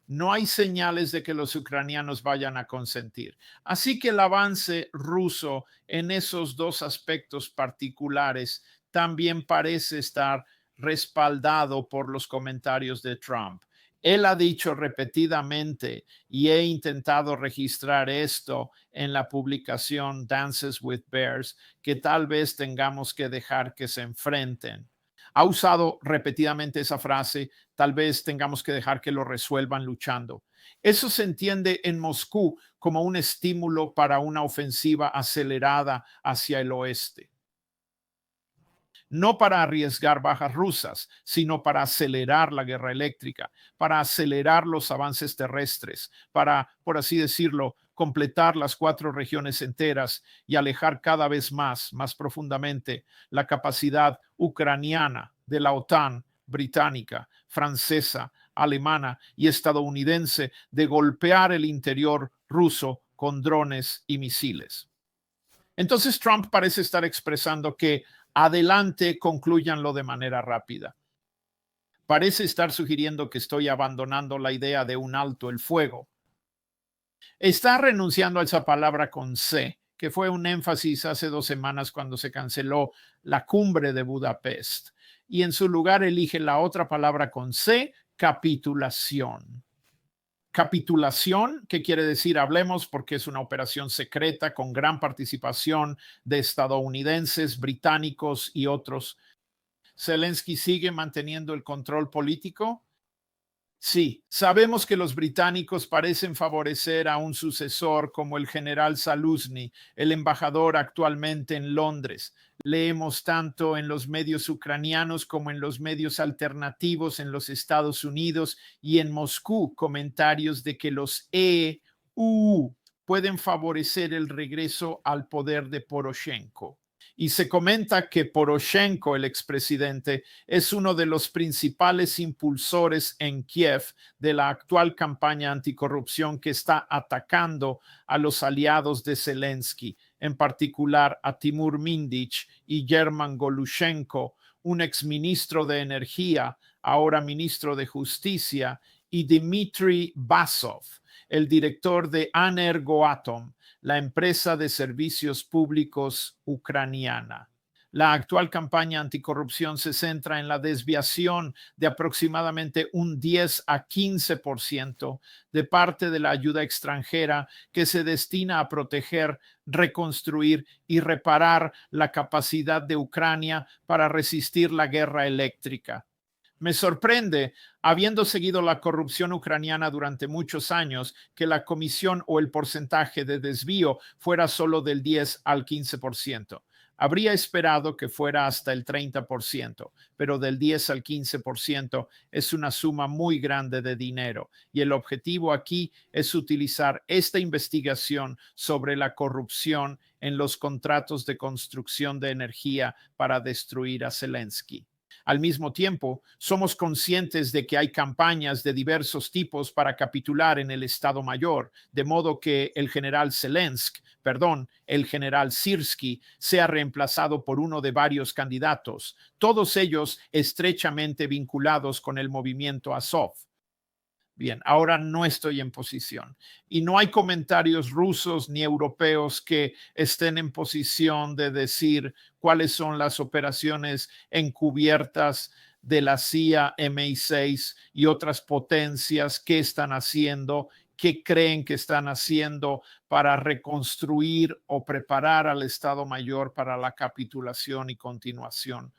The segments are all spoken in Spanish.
No hay señales de que los ucranianos vayan a consentir. Así que el avance ruso en esos dos aspectos particulares también parece estar respaldado por los comentarios de Trump. Él ha dicho repetidamente, y he intentado registrar esto en la publicación Dances with Bears, que tal vez tengamos que dejar que se enfrenten. Ha usado repetidamente esa frase, tal vez tengamos que dejar que lo resuelvan luchando. Eso se entiende en Moscú como un estímulo para una ofensiva acelerada hacia el oeste. No para arriesgar bajas rusas, sino para acelerar la guerra eléctrica, para acelerar los avances terrestres, para, por así decirlo, completar las 4 regiones enteras y alejar cada vez más profundamente la capacidad ucraniana de la OTAN, británica, francesa, alemana y estadounidense de golpear el interior ruso con drones y misiles. Entonces Trump parece estar expresando que adelante, concluyanlo de manera rápida. Parece estar sugiriendo que estoy abandonando la idea de un alto el fuego. Está renunciando a esa palabra con C, que fue un énfasis hace 2 semanas cuando se canceló la cumbre de Budapest. Y en su lugar elige la otra palabra con C, capitulación. Capitulación, ¿qué quiere decir? Hablemos porque es una operación secreta con gran participación de estadounidenses, británicos y otros. ¿Zelensky sigue manteniendo el control político? Sí, sabemos que los británicos parecen favorecer a un sucesor como el general Zaluzny, el embajador actualmente en Londres. Leemos tanto en los medios ucranianos como en los medios alternativos en los Estados Unidos y en Moscú comentarios de que los EU pueden favorecer el regreso al poder de Poroshenko. Y se comenta que Poroshenko, el expresidente, es uno de los principales impulsores en Kiev de la actual campaña anticorrupción que está atacando a los aliados de Zelensky, en particular a Timur Mindich y German Golushenko, un exministro de Energía, ahora ministro de Justicia, y Dmitry Basov, el director de Energoatom, la empresa de servicios públicos ucraniana. La actual campaña anticorrupción se centra en la desviación de aproximadamente un 10 a 15% de parte de la ayuda extranjera que se destina a proteger, reconstruir y reparar la capacidad de Ucrania para resistir la guerra eléctrica. Me sorprende, habiendo seguido la corrupción ucraniana durante muchos años, que la comisión o el porcentaje de desvío fuera solo del 10 al 15%. Habría esperado que fuera hasta el 30%, pero del 10 al 15% es una suma muy grande de dinero y el objetivo aquí es utilizar esta investigación sobre la corrupción en los contratos de construcción de energía para destruir a Zelensky. Al mismo tiempo, somos conscientes de que hay campañas de diversos tipos para capitular en el Estado Mayor, de modo que el general Syrski sea reemplazado por uno de varios candidatos, todos ellos estrechamente vinculados con el movimiento Azov. Bien, ahora no estoy en posición y no hay comentarios rusos ni europeos que estén en posición de decir cuáles son las operaciones encubiertas de la CIA, MI6 y otras potencias que están haciendo, qué creen que están haciendo para reconstruir o preparar al Estado Mayor para la capitulación y continuación.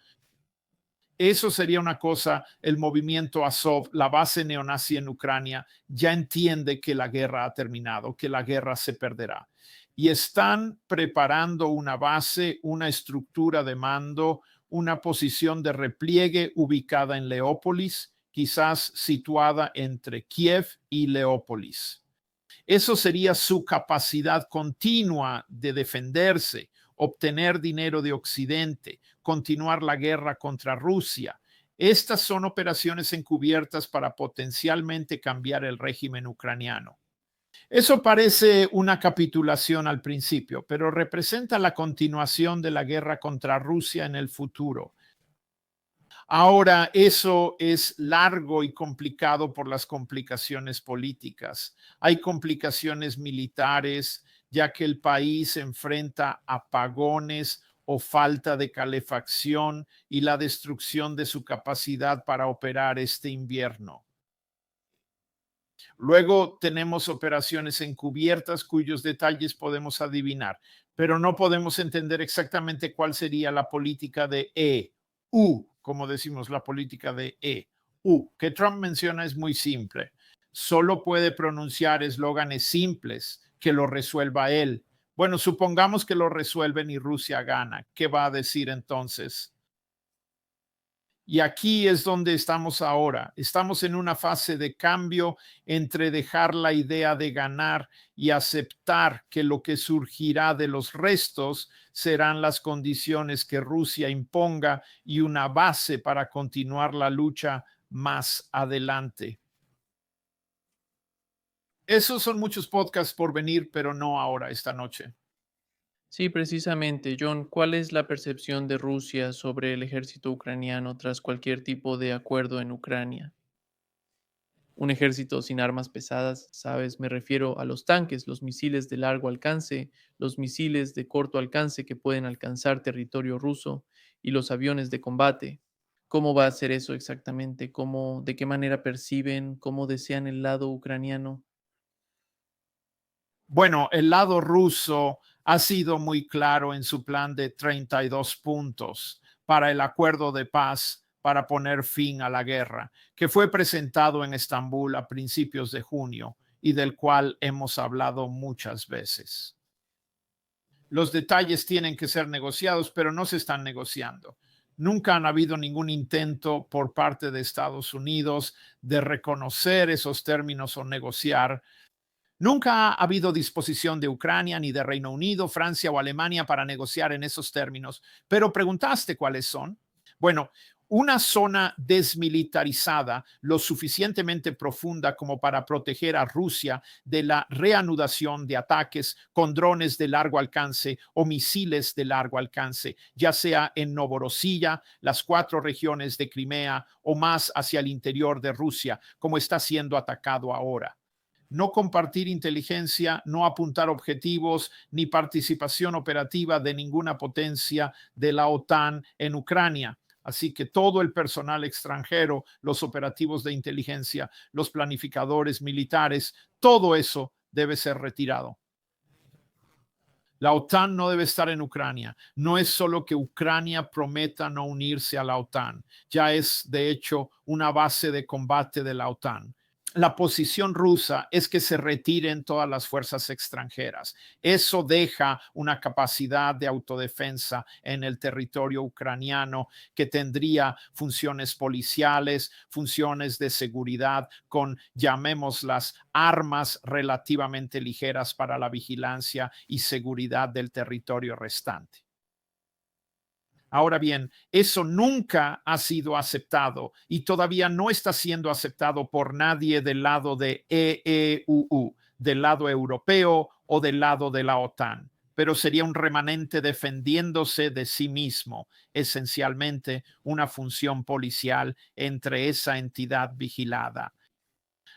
Eso sería una cosa, el movimiento Azov, la base neonazi en Ucrania, ya entiende que la guerra ha terminado, que la guerra se perderá. Y están preparando una base, una estructura de mando, una posición de repliegue ubicada en Leópolis, quizás situada entre Kiev y Leópolis. Eso sería su capacidad continua de defenderse, obtener dinero de Occidente, continuar la guerra contra Rusia. Estas son operaciones encubiertas para potencialmente cambiar el régimen ucraniano. Eso parece una capitulación al principio, pero representa la continuación de la guerra contra Rusia en el futuro. Ahora, eso es largo y complicado por las complicaciones políticas. Hay complicaciones militares, ya que el país enfrenta apagones o falta de calefacción y la destrucción de su capacidad para operar este invierno. Luego tenemos operaciones encubiertas cuyos detalles podemos adivinar, pero no podemos entender exactamente cuál sería la política de EU, como decimos, la política de EU, que Trump menciona es muy simple. Solo puede pronunciar eslóganes simples que lo resuelva él. Bueno, supongamos que lo resuelven y Rusia gana. ¿Qué va a decir entonces? Y aquí es donde estamos ahora. Estamos en una fase de cambio entre dejar la idea de ganar y aceptar que lo que surgirá de los restos serán las condiciones que Rusia imponga y una base para continuar la lucha más adelante. Esos son muchos podcasts por venir, pero no ahora, esta noche. Sí, precisamente, John, ¿cuál es la percepción de Rusia sobre el ejército ucraniano tras cualquier tipo de acuerdo en Ucrania? Un ejército sin armas pesadas, ¿sabes? Me refiero a los tanques, los misiles de largo alcance, los misiles de corto alcance que pueden alcanzar territorio ruso y los aviones de combate. ¿Cómo va a ser eso exactamente? ¿Cómo, de qué manera perciben, cómo desean el lado ucraniano? Bueno, el lado ruso ha sido muy claro en su plan de 32 puntos para el acuerdo de paz para poner fin a la guerra, que fue presentado en Estambul a principios de junio y del cual hemos hablado muchas veces. Los detalles tienen que ser negociados, pero no se están negociando. Nunca han habido ningún intento por parte de Estados Unidos de reconocer esos términos o negociar. Nunca ha habido disposición de Ucrania ni de Reino Unido, Francia o Alemania para negociar en esos términos, pero preguntaste cuáles son. Bueno, una zona desmilitarizada lo suficientemente profunda como para proteger a Rusia de la reanudación de ataques con drones de largo alcance o misiles de largo alcance, ya sea en Novorossiya, las 4 regiones de Crimea o más hacia el interior de Rusia, como está siendo atacado ahora. No compartir inteligencia, no apuntar objetivos, ni participación operativa de ninguna potencia de la OTAN en Ucrania. Así que todo el personal extranjero, los operativos de inteligencia, los planificadores militares, todo eso debe ser retirado. La OTAN no debe estar en Ucrania. No es solo que Ucrania prometa no unirse a la OTAN, ya es de hecho una base de combate de la OTAN. La posición rusa es que se retiren todas las fuerzas extranjeras. Eso deja una capacidad de autodefensa en el territorio ucraniano que tendría funciones policiales, funciones de seguridad con, llamémoslas, armas relativamente ligeras para la vigilancia y seguridad del territorio restante. Ahora bien, eso nunca ha sido aceptado y todavía no está siendo aceptado por nadie del lado de EEUU, del lado europeo o del lado de la OTAN, pero sería un remanente defendiéndose de sí mismo, esencialmente una función policial entre esa entidad vigilada.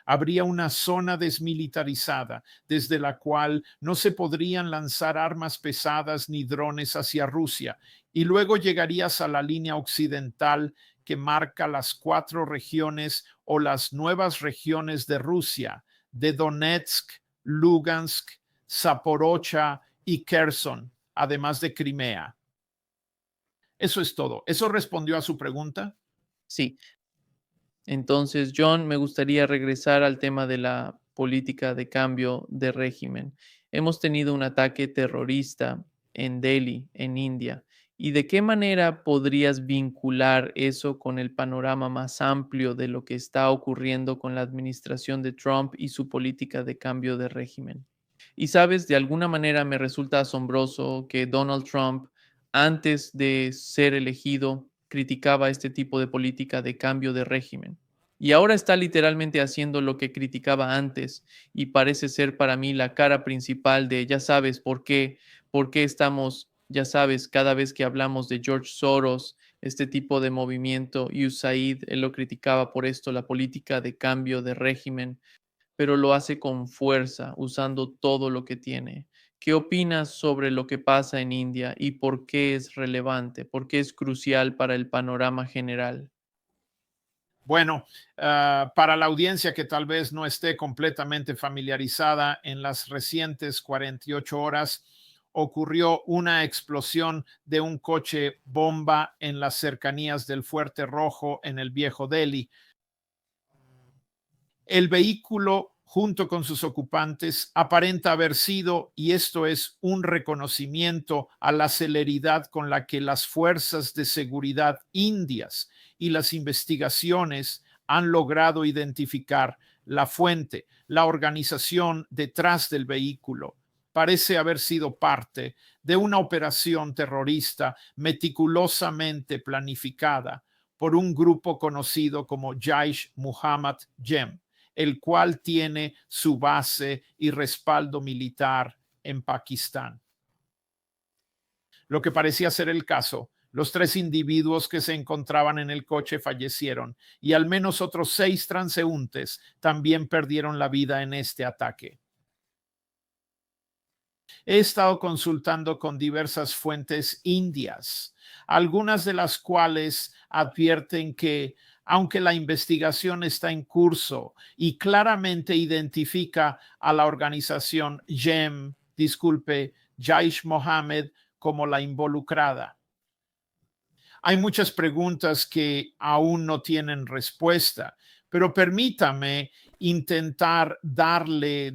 Habría una zona desmilitarizada desde la cual no se podrían lanzar armas pesadas ni drones hacia Rusia, y luego llegarías a la línea occidental que marca las 4 regiones o las nuevas regiones de Rusia, de Donetsk, Lugansk, Zaporozhia y Kherson, además de Crimea. Eso es todo. ¿Eso respondió a su pregunta? Sí, entonces, John, me gustaría regresar al tema de la política de cambio de régimen. Hemos tenido un ataque terrorista en Delhi, en India. ¿Y de qué manera podrías vincular eso con el panorama más amplio de lo que está ocurriendo con la administración de Trump y su política de cambio de régimen? Y sabes, de alguna manera me resulta asombroso que Donald Trump, antes de ser elegido, criticaba este tipo de política de cambio de régimen. Y ahora está literalmente haciendo lo que criticaba antes y parece ser para mí la cara principal de, ya sabes, por qué estamos, ya sabes, cada vez que hablamos de George Soros, este tipo de movimiento. USAID, él lo criticaba por esto, la política de cambio de régimen, pero lo hace con fuerza, usando todo lo que tiene. ¿Qué opinas sobre lo que pasa en India y por qué es relevante, por qué es crucial para el panorama general? Bueno, para la audiencia que tal vez no esté completamente familiarizada, en las recientes 48 horas ocurrió una explosión de un coche bomba en las cercanías del Fuerte Rojo en el Viejo Delhi. El vehículo, junto con sus ocupantes, aparenta haber sido, y esto es un reconocimiento a la celeridad con la que las fuerzas de seguridad indias y las investigaciones han logrado identificar la fuente, la organización detrás del vehículo. Parece haber sido parte de una operación terrorista meticulosamente planificada por un grupo conocido como Jaish Muhammad Jem, el cual tiene su base y respaldo militar en Pakistán. Lo que parecía ser el caso, los 3 individuos que se encontraban en el coche fallecieron y al menos otros 6 transeúntes también perdieron la vida en este ataque. He estado consultando con diversas fuentes indias, algunas de las cuales advierten que, aunque la investigación está en curso y claramente identifica a la organización Jaish Mohammed como la involucrada, hay muchas preguntas que aún no tienen respuesta, pero permítame intentar darle,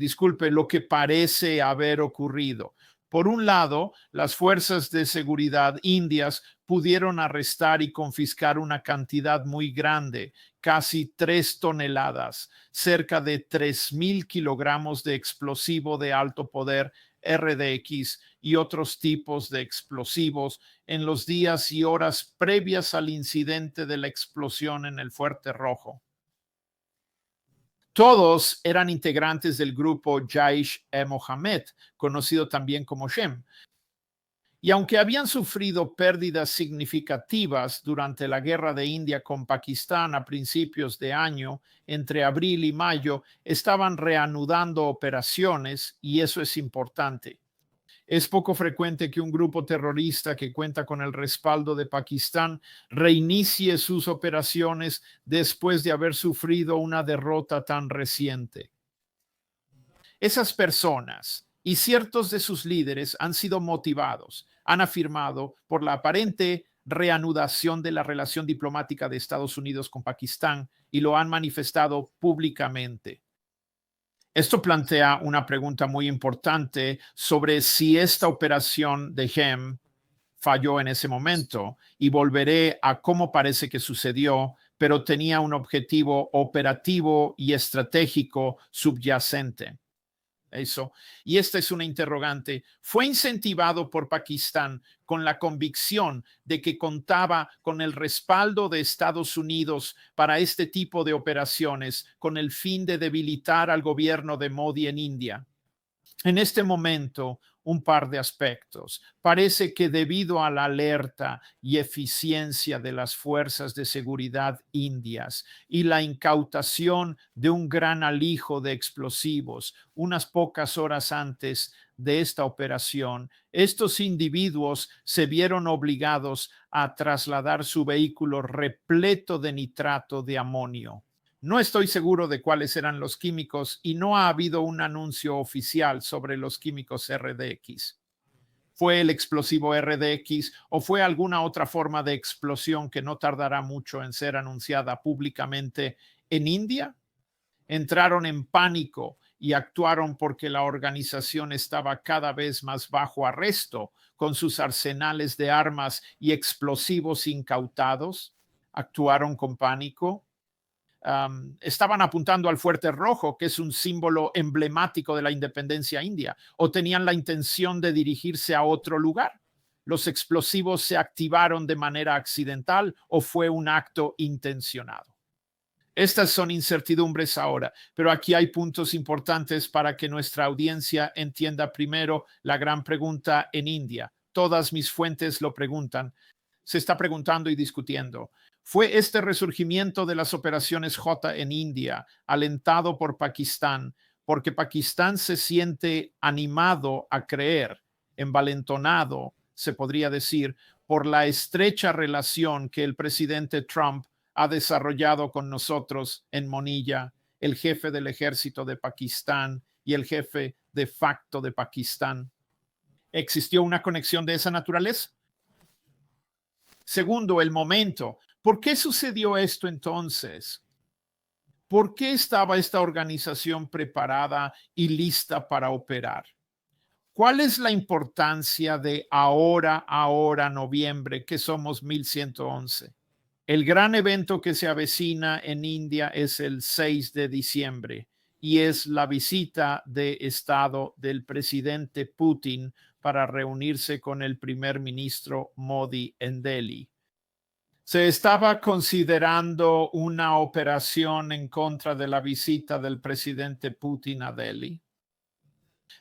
lo que parece haber ocurrido. Por un lado, las fuerzas de seguridad indias pudieron arrestar y confiscar una cantidad muy grande, casi 3 toneladas, cerca de 3.000 kilogramos de explosivo de alto poder RDX y otros tipos de explosivos en los días y horas previas al incidente de la explosión en el Fuerte Rojo. Todos eran integrantes del grupo Jaish-e-Mohammed, conocido también como Shem. Y aunque habían sufrido pérdidas significativas durante la guerra de India con Pakistán a principios de año, entre abril y mayo, estaban reanudando operaciones y eso es importante. Es poco frecuente que un grupo terrorista que cuenta con el respaldo de Pakistán reinicie sus operaciones después de haber sufrido una derrota tan reciente. Esas personas y ciertos de sus líderes han sido motivados, han afirmado, por la aparente reanudación de la relación diplomática de Estados Unidos con Pakistán y lo han manifestado públicamente. Esto plantea una pregunta muy importante sobre si esta operación de GEM falló en ese momento y volveré a cómo parece que sucedió, pero tenía un objetivo operativo y estratégico subyacente. Eso. Y esta es una interrogante. Fue incentivado por Pakistán con la convicción de que contaba con el respaldo de Estados Unidos para este tipo de operaciones con el fin de debilitar al gobierno de Modi en India. En este momento, un par de aspectos. Parece que debido a la alerta y eficiencia de las fuerzas de seguridad indias y la incautación de un gran alijo de explosivos unas pocas horas antes de esta operación, estos individuos se vieron obligados a trasladar su vehículo repleto de nitrato de amonio. No estoy seguro de cuáles eran los químicos y no ha habido un anuncio oficial sobre los químicos RDX. ¿Fue el explosivo RDX o fue alguna otra forma de explosión que no tardará mucho en ser anunciada públicamente en India? Entraron en pánico y actuaron porque la organización estaba cada vez más bajo arresto con sus arsenales de armas y explosivos incautados. Actuaron con pánico. Estaban apuntando al Fuerte Rojo, que es un símbolo emblemático de la independencia india, o tenían la intención de dirigirse a otro lugar. ¿Los explosivos se activaron de manera accidental o fue un acto intencionado? Estas son incertidumbres ahora, pero aquí hay puntos importantes para que nuestra audiencia entienda primero la gran pregunta en India. Todas mis fuentes lo preguntan. se está preguntando y discutiendo. ¿Fue este resurgimiento de las operaciones J en India, alentado por Pakistán, porque Pakistán se siente animado a creer, envalentonado, se podría decir, por la estrecha relación que el presidente Trump ha desarrollado con nosotros en Monilla, el jefe del ejército de Pakistán y el jefe de facto de Pakistán? ¿Existió una conexión de esa naturaleza? Segundo, el momento. ¿Por qué sucedió esto entonces? ¿Por qué estaba esta organización preparada y lista para operar? ¿Cuál es la importancia de ahora, noviembre, que somos 1111? El gran evento que se avecina en India es el 6 de diciembre y es la visita de Estado del presidente Putin para reunirse con el primer ministro Modi en Delhi. Se estaba considerando una operación en contra de la visita del presidente Putin a Delhi.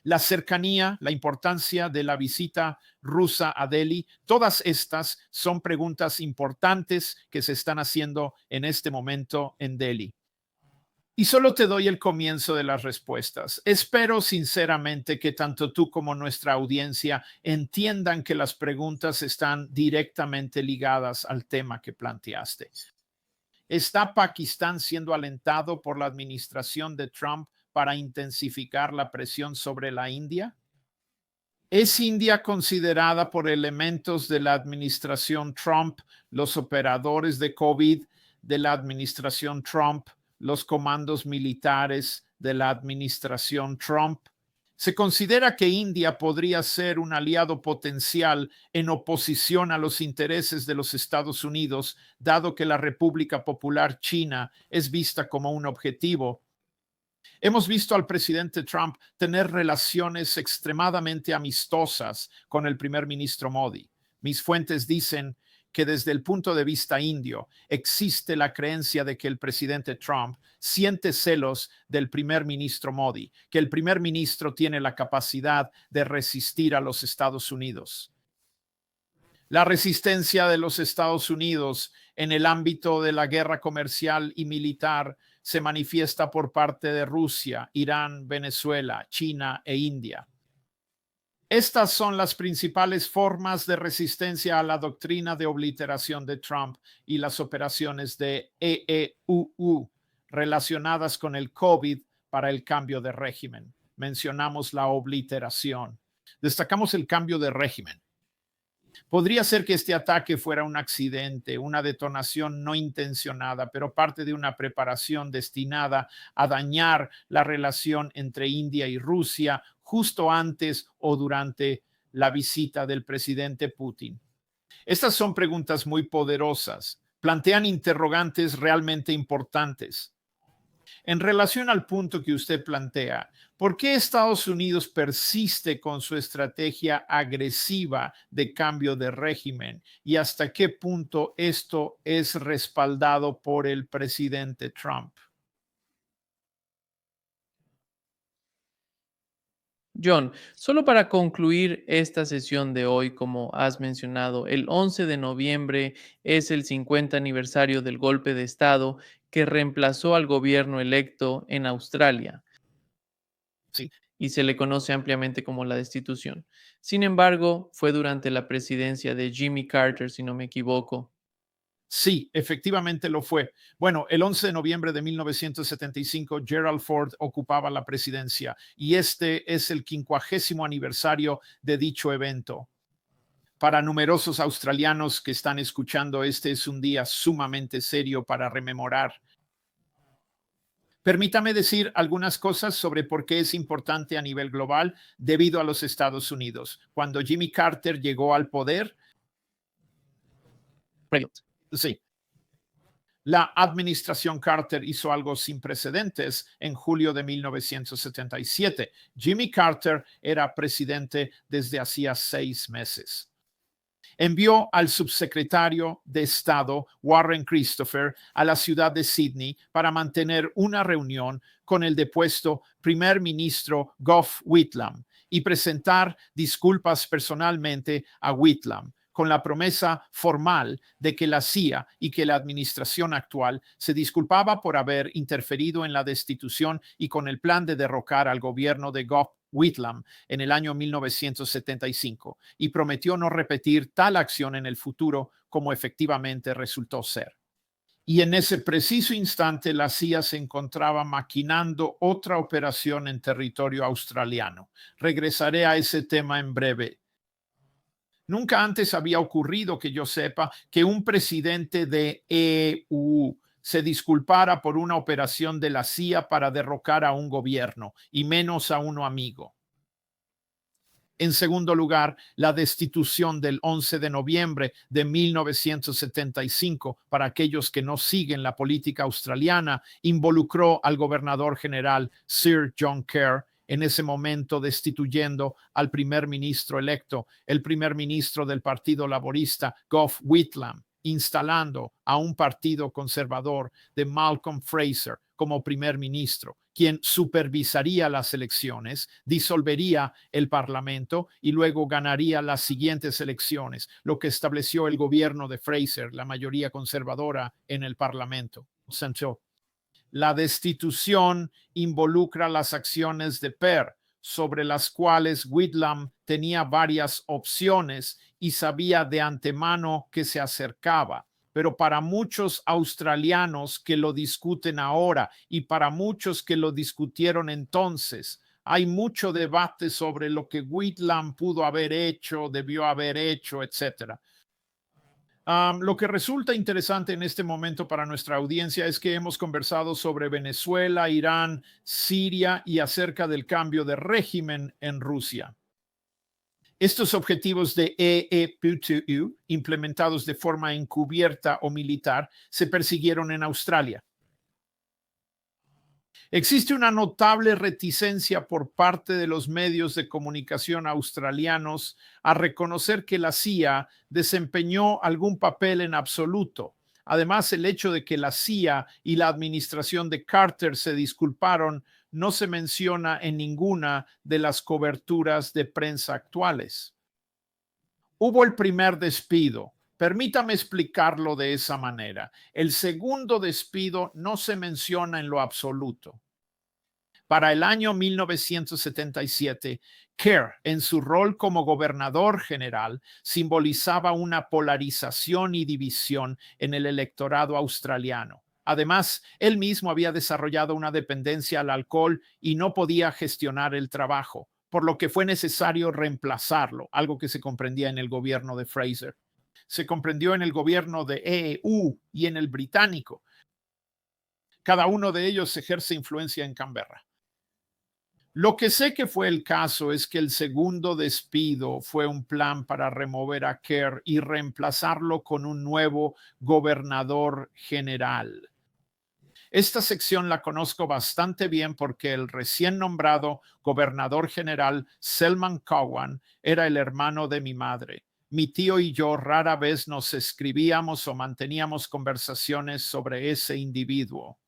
La cercanía, la importancia de la visita rusa a Delhi, todas estas son preguntas importantes que se están haciendo en este momento en Delhi. Y solo te doy el comienzo de las respuestas. Espero sinceramente que tanto tú como nuestra audiencia entiendan que las preguntas están directamente ligadas al tema que planteaste. ¿Está Pakistán siendo alentado por la administración de Trump para intensificar la presión sobre la India? ¿Es India considerada por elementos de la administración Trump, los operadores de COVID de la administración Trump, los comandos militares de la administración Trump? Se considera que India podría ser un aliado potencial en oposición a los intereses de los Estados Unidos, dado que la República Popular China es vista como un objetivo. Hemos visto al presidente Trump tener relaciones extremadamente amistosas con el primer ministro Modi. Mis fuentes dicen que desde el punto de vista indio existe la creencia de que el presidente Trump siente celos del primer ministro Modi, que el primer ministro tiene la capacidad de resistir a los Estados Unidos. La resistencia de los Estados Unidos en el ámbito de la guerra comercial y militar se manifiesta por parte de Rusia, Irán, Venezuela, China e India. Estas son las principales formas de resistencia a la doctrina de obliteración de Trump y las operaciones de EEUU relacionadas con el COVID para el cambio de régimen. Mencionamos la obliteración. Destacamos el cambio de régimen. Podría ser que este ataque fuera un accidente, una detonación no intencionada, pero parte de una preparación destinada a dañar la relación entre India y Rusia justo antes o durante la visita del presidente Putin. Estas son preguntas muy poderosas, plantean interrogantes realmente importantes. En relación al punto que usted plantea, ¿por qué Estados Unidos persiste con su estrategia agresiva de cambio de régimen y hasta qué punto esto es respaldado por el presidente Trump? John, solo para concluir esta sesión de hoy, como has mencionado, el 11 de noviembre es el 50 aniversario del golpe de Estado que reemplazó al gobierno electo en Australia Sí. y se le conoce ampliamente como la destitución. Sin embargo, fue durante la presidencia de Jimmy Carter, si no me equivoco. Sí, efectivamente lo fue. Bueno, el 11 de noviembre de 1975, Gerald Ford ocupaba la presidencia y este es el 50º aniversario de dicho evento. Para numerosos australianos que están escuchando, este es un día sumamente serio para rememorar. Permítame decir algunas cosas sobre por qué es importante a nivel global debido a los Estados Unidos. Cuando Jimmy Carter llegó al poder, sí, la administración Carter hizo algo sin precedentes en julio de 1977. Jimmy Carter era presidente desde hacía 6 meses. Envió al subsecretario de Estado, Warren Christopher, a la ciudad de Sydney para mantener una reunión con el depuesto primer ministro Gough Whitlam y presentar disculpas personalmente a Whitlam, con la promesa formal de que la CIA y que la administración actual se disculpaba por haber interferido en la destitución y con el plan de derrocar al gobierno de Gough Whitlam en el año 1975, y prometió no repetir tal acción en el futuro, como efectivamente resultó ser. Y en ese preciso instante la CIA se encontraba maquinando otra operación en territorio australiano. Regresaré a ese tema en breve. Nunca antes había ocurrido, que yo sepa, que un presidente de EU se disculpara por una operación de la CIA para derrocar a un gobierno, y menos a uno amigo. En segundo lugar, la destitución del 11 de noviembre de 1975, para aquellos que no siguen la política australiana, involucró al gobernador general Sir John Kerr, en ese momento destituyendo al primer ministro electo, el primer ministro del Partido Laborista, Gough Whitlam, instalando a un partido conservador de Malcolm Fraser como primer ministro, quien supervisaría las elecciones, disolvería el Parlamento y luego ganaría las siguientes elecciones, lo que estableció el gobierno de Fraser, la mayoría conservadora en el Parlamento. La destitución involucra las acciones de Kerr, sobre las cuales Whitlam tenía varias opciones y sabía de antemano que se acercaba. Pero para muchos australianos que lo discuten ahora y para muchos que lo discutieron entonces, hay mucho debate sobre lo que Whitlam pudo haber hecho, debió haber hecho, etcétera. Lo que resulta interesante en este momento para nuestra audiencia es que hemos conversado sobre Venezuela, Irán, Siria y acerca del cambio de régimen en Rusia. Estos objetivos de EEPTU, implementados de forma encubierta o militar, se persiguieron en Australia. Existe una notable reticencia por parte de los medios de comunicación australianos a reconocer que la CIA desempeñó algún papel en absoluto. Además, el hecho de que la CIA y la administración de Carter se disculparon no se menciona en ninguna de las coberturas de prensa actuales. Hubo el primer despido. Permítame explicarlo de esa manera. El segundo despido no se menciona en lo absoluto. Para el año 1977, Kerr, en su rol como gobernador general, simbolizaba una polarización y división en el electorado australiano. Además, él mismo había desarrollado una dependencia al alcohol y no podía gestionar el trabajo, por lo que fue necesario reemplazarlo, algo que se comprendía en el gobierno de Fraser. Se comprendió en el gobierno de EU y en el británico. Cada uno de ellos ejerce influencia en Canberra. Lo que sé que fue el caso es que el segundo despido fue un plan para remover a Kerr y reemplazarlo con un nuevo gobernador general. Esta sección la conozco bastante bien porque el recién nombrado gobernador general Selman Cowan era el hermano de mi madre. Mi tío y yo rara vez nos escribíamos o manteníamos conversaciones sobre ese individuo.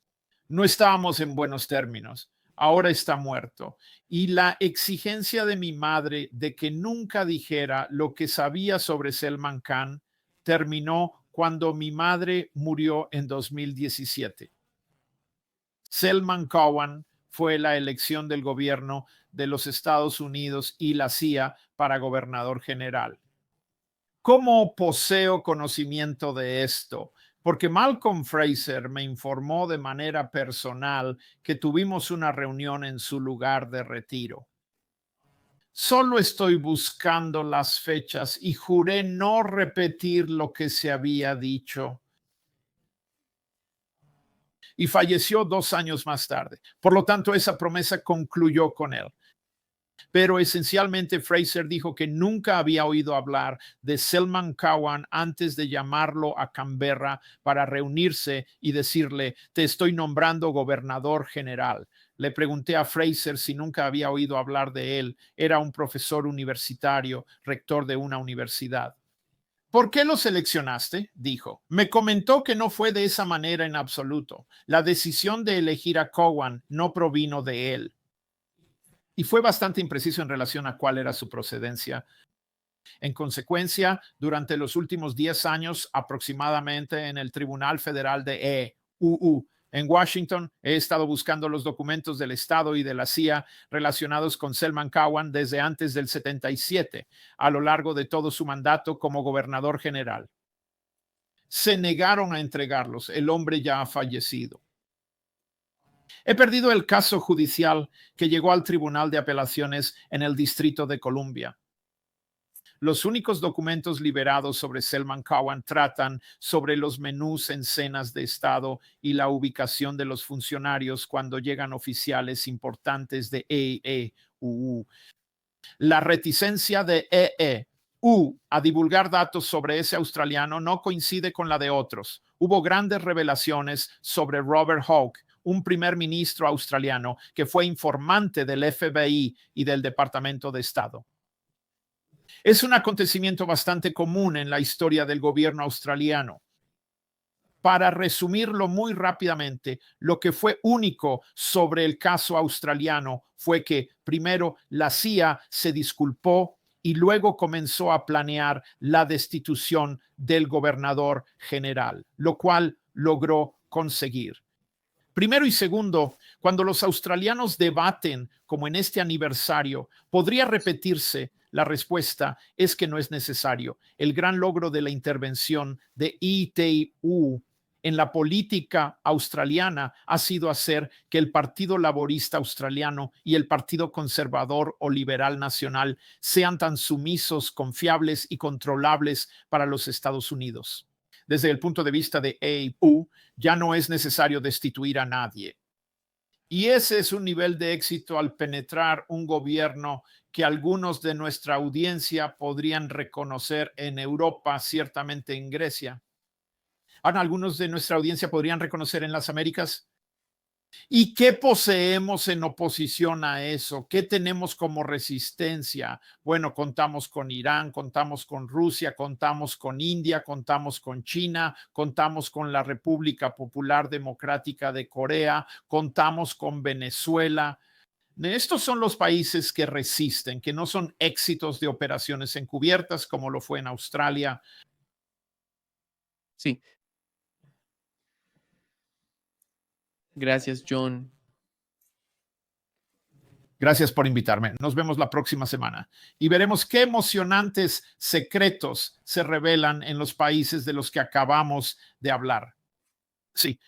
No estábamos en buenos términos. Ahora está muerto. Y la exigencia de mi madre de que nunca dijera lo que sabía sobre Selman Khan terminó cuando mi madre murió en 2017. Selman Cowan fue la elección del gobierno de los Estados Unidos y la CIA para gobernador general. ¿Cómo poseo conocimiento de esto? Porque Malcolm Fraser me informó de manera personal que tuvimos una reunión en su lugar de retiro. Solo estoy buscando las fechas y juré no repetir lo que se había dicho. Y falleció 2 años más tarde. Por lo tanto, esa promesa concluyó con él. Pero esencialmente Fraser dijo que nunca había oído hablar de Selman Cowan antes de llamarlo a Canberra para reunirse y decirle: te estoy nombrando gobernador general. Le pregunté a Fraser si nunca había oído hablar de él. Era un profesor universitario, rector de una universidad. ¿Por qué lo seleccionaste?, dijo. Me comentó que no fue de esa manera en absoluto. La decisión de elegir a Cowan no provino de él. Y fue bastante impreciso en relación a cuál era su procedencia. En consecuencia, durante los últimos 10 años aproximadamente en el Tribunal Federal de EUU en Washington, he estado buscando los documentos del Estado y de la CIA relacionados con Selman Cowan desde antes del 77, a lo largo de todo su mandato como gobernador general. Se negaron a entregarlos. El hombre ya ha fallecido. He perdido el caso judicial que llegó al Tribunal de Apelaciones en el Distrito de Columbia. Los únicos documentos liberados sobre Selman Cowan tratan sobre los menús en cenas de Estado y la ubicación de los funcionarios cuando llegan oficiales importantes de EEUU. La reticencia de EEU a divulgar datos sobre ese australiano no coincide con la de otros. Hubo grandes revelaciones sobre Robert Hawke, un primer ministro australiano que fue informante del FBI y del Departamento de Estado. Es un acontecimiento bastante común en la historia del gobierno australiano. Para resumirlo muy rápidamente, lo que fue único sobre el caso australiano fue que primero la CIA se disculpó y luego comenzó a planear la destitución del gobernador general, lo cual logró conseguir. Primero y segundo, cuando los australianos debaten, como en este aniversario, ¿podría repetirse? La respuesta es que no es necesario. El gran logro de la intervención de ITU en la política australiana ha sido hacer que el Partido Laborista Australiano y el Partido Conservador o Liberal Nacional sean tan sumisos, confiables y controlables para los Estados Unidos. Desde el punto de vista de AU, ya no es necesario destituir a nadie. Y ese es un nivel de éxito al penetrar un gobierno que algunos de nuestra audiencia podrían reconocer en Europa, ciertamente en Grecia. Ahora, algunos de nuestra audiencia podrían reconocer en las Américas. ¿Y qué poseemos en oposición a eso? ¿Qué tenemos como resistencia? Bueno, contamos con Irán, contamos con Rusia, contamos con India, contamos con China, contamos con la República Popular Democrática de Corea, contamos con Venezuela. Estos son los países que resisten, que no son éxitos de operaciones encubiertas como lo fue en Australia. Sí. Gracias, John. Gracias por invitarme. Nos vemos la próxima semana y veremos qué emocionantes secretos se revelan en los países de los que acabamos de hablar. Sí,